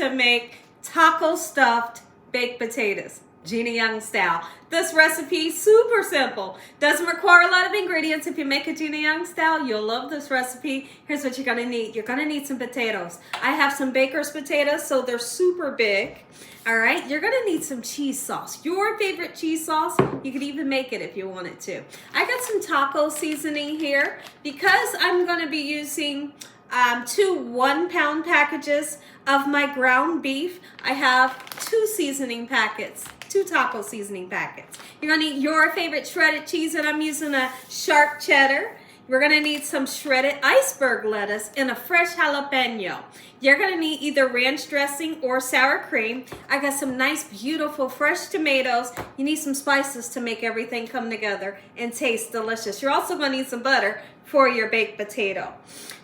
to make taco stuffed baked potatoes, Gina Young style. This recipe is super simple. Doesn't require a lot of ingredients. If you make a Gina Young style, you'll love this recipe. Here's what you're gonna need. You're gonna need some potatoes. I have some baker's potatoes, so they're super big. All right, you're gonna need some cheese sauce. Your favorite cheese sauce. You could even make it if you wanted to. I got some taco seasoning here because I'm gonna be using 2 1-pound packages of my ground beef. I have 2 seasoning packets, 2 taco seasoning packets. You're gonna need your favorite shredded cheese, and I'm using a sharp cheddar. We're gonna need some shredded iceberg lettuce and a fresh jalapeno. You're gonna need either ranch dressing or sour cream. I got some nice, beautiful, fresh tomatoes. You need some spices to make everything come together and taste delicious. You're also gonna need some butter for your baked potato.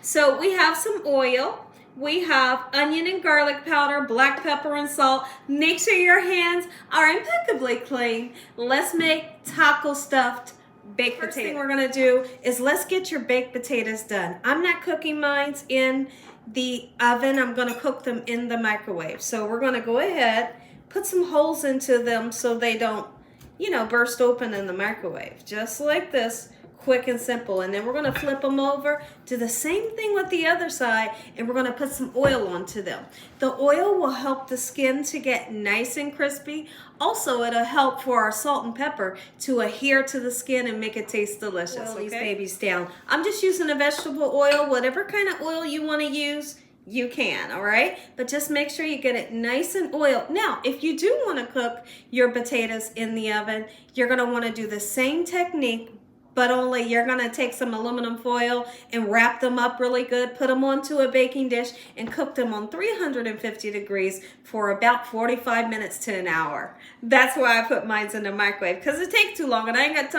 So we have some oil. We have onion and garlic powder, black pepper and salt. Make sure your hands are impeccably clean. Let's make taco stuffed baked potatoes. First thing we're gonna do is let's get your baked potatoes done. I'm not cooking mine in the oven. I'm gonna cook them in the microwave. So we're gonna go ahead, put some holes into them so they don't, burst open in the microwave. Just like this. Quick and simple. And then we're going to flip them over, do the same thing with the other side, and we're going to put some oil onto them. The oil will help the skin to get nice and crispy. Also, it'll help for our salt and pepper to adhere to the skin and make it taste delicious. Oil these babies down. I'm just using a vegetable oil. Whatever kind of oil you want to use, you can, all right? But just make sure you get it nice and oiled. Now, if you do want to cook your potatoes in the oven, you're going to want to do the same technique, but only you're gonna take some aluminum foil and wrap them up really good, put them onto a baking dish and cook them on 350 degrees for about 45 minutes to an hour. That's why I put mine in the microwave, because it takes too long and I ain't got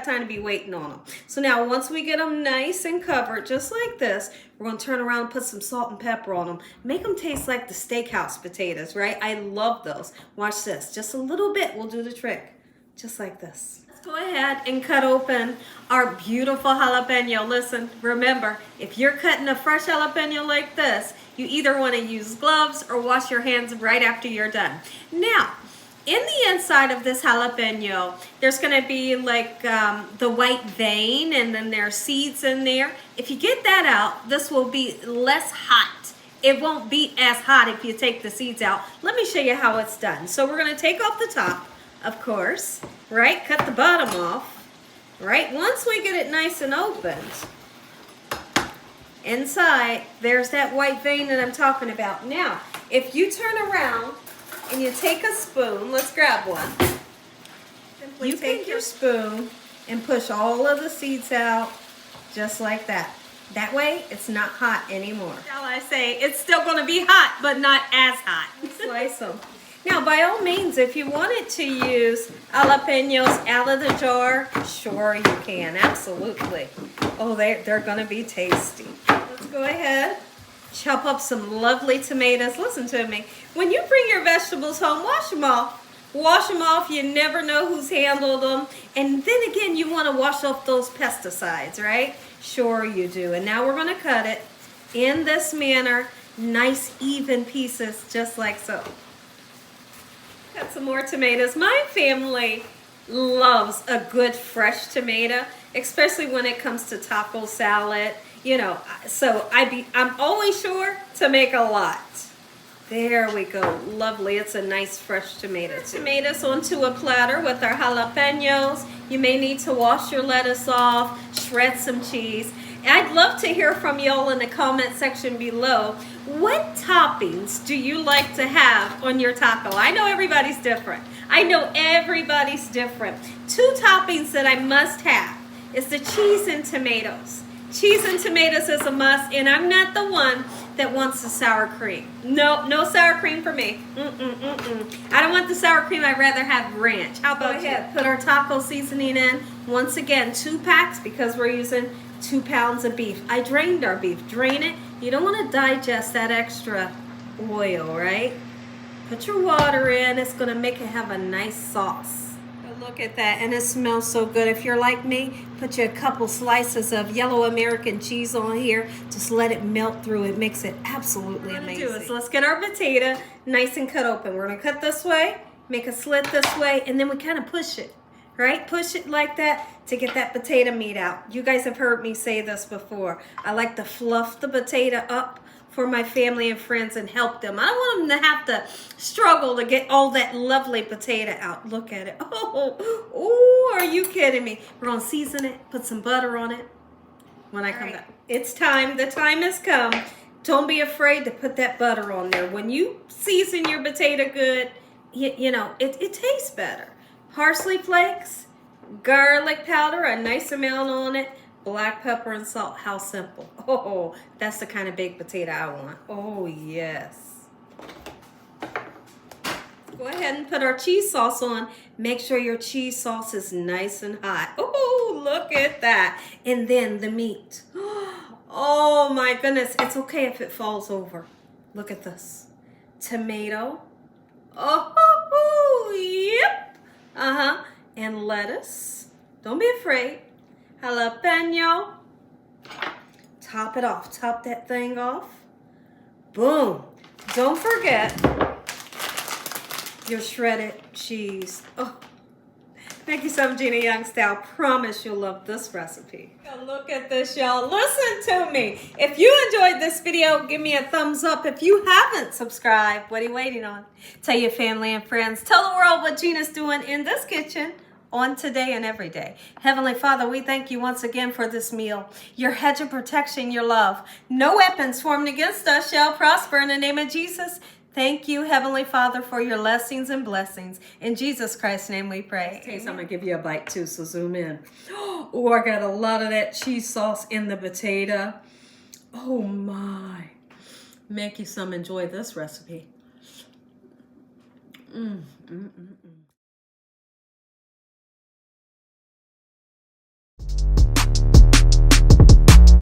time to be waiting on them. So now once we get them nice and covered, just like this, we're gonna turn around and put some salt and pepper on them. Make them taste like the steakhouse potatoes, right? I love those. Watch this, just a little bit will do the trick, just like this. Go ahead and cut open our beautiful jalapeno. Listen, remember, if you're cutting a fresh jalapeno like this, you either want to use gloves or wash your hands right after you're done. Now, in the inside of this jalapeno, there's going to be like the white vein, and then there are seeds in there. If you get that out, this will be less hot. It won't be as hot if you take the seeds out. Let me show you how it's done. So we're going to take off the top, of course, right? Cut the bottom off, right? Once we get it nice and opened, inside, there's that white vein that I'm talking about. Now, if you turn around and you take a spoon, let's grab one. Simply you take your spoon and push all of the seeds out just like that. That way, it's not hot anymore. Shall I say, it's still gonna be hot, but not as hot. Slice them. Now, by all means, if you wanted to use jalapenos out of the jar, sure you can, absolutely. Oh, they're gonna be tasty. Let's go ahead, chop up some lovely tomatoes. Listen to me. When you bring your vegetables home, wash them off. Wash them off, you never know who's handled them. And then again, you wanna wash off those pesticides, right? Sure you do. And now we're gonna cut it in this manner, nice even pieces, just like so. Got some more tomatoes. My family loves a good fresh tomato, especially when it comes to taco salad. So I'm always sure to make a lot. There we go. Lovely. It's a nice fresh tomato. Tomatoes onto a platter with our jalapenos. You may need to wash your lettuce off, shred some cheese. I'd love to hear from y'all in the comment section below. What toppings do you like to have on your taco? I know everybody's different. 2 toppings that I must have is the cheese and tomatoes. Cheese and tomatoes is a must, and I'm not the one that wants the sour cream. No sour cream for me. I don't want the sour cream. I'd rather have ranch. How about you? Put our taco seasoning in. Once again, 2 packs because we're using 2 pounds of beef. I drained our beef. Drain it. You don't want to digest that extra oil, right? Put your water in. It's going to make it have a nice sauce. A Look at that, and it smells so good. If you're like me, put you a couple slices of yellow American cheese on here. Just let it melt through. It makes it absolutely amazing. So let's get our potato nice and cut open. We're gonna cut this way, make a slit this way, and then we kind of push it, right? Push it like that to get that potato meat out. You guys have heard me say this before. I like to fluff the potato up for my family and friends and help them. I don't want them to have to struggle to get all that lovely potato out. Look at it. Oh, are you kidding me? We're gonna season it, put some butter on it when I come back. It's time, the time has come. Don't be afraid to put that butter on there. When you season your potato good, you know, it tastes better. Parsley flakes, garlic powder, a nice amount on it, black pepper and salt. How simple. Oh, that's the kind of baked potato I want. Oh, yes. Go ahead and put our cheese sauce on. Make sure your cheese sauce is nice and hot. Oh, look at that. And then the meat. Oh, my goodness. It's okay if it falls over. Look at this. Tomato. Oh, yep. And lettuce. Don't be afraid. Jalapeno. Top it off. Top that thing off. Boom. Don't forget your shredded cheese. Oh, thank you some Gina Young style. Promise you'll love this recipe. Look at this, y'all. Listen to me. If you enjoyed this video, give me a thumbs up. If you haven't subscribed, what are you waiting on? Tell your family and friends. Tell the world what Gina's doing in this kitchen on today and every day. Heavenly Father, we thank you once again for this meal. Your hedge of protection, your love. No weapons formed against us shall prosper in the name of Jesus. Thank you, Heavenly Father, for your blessings and blessings. In Jesus Christ's name we pray. Taste, I'm going to give you a bite too, so zoom in. Oh, I got a lot of that cheese sauce in the potato. Oh my. Make you some enjoy this recipe.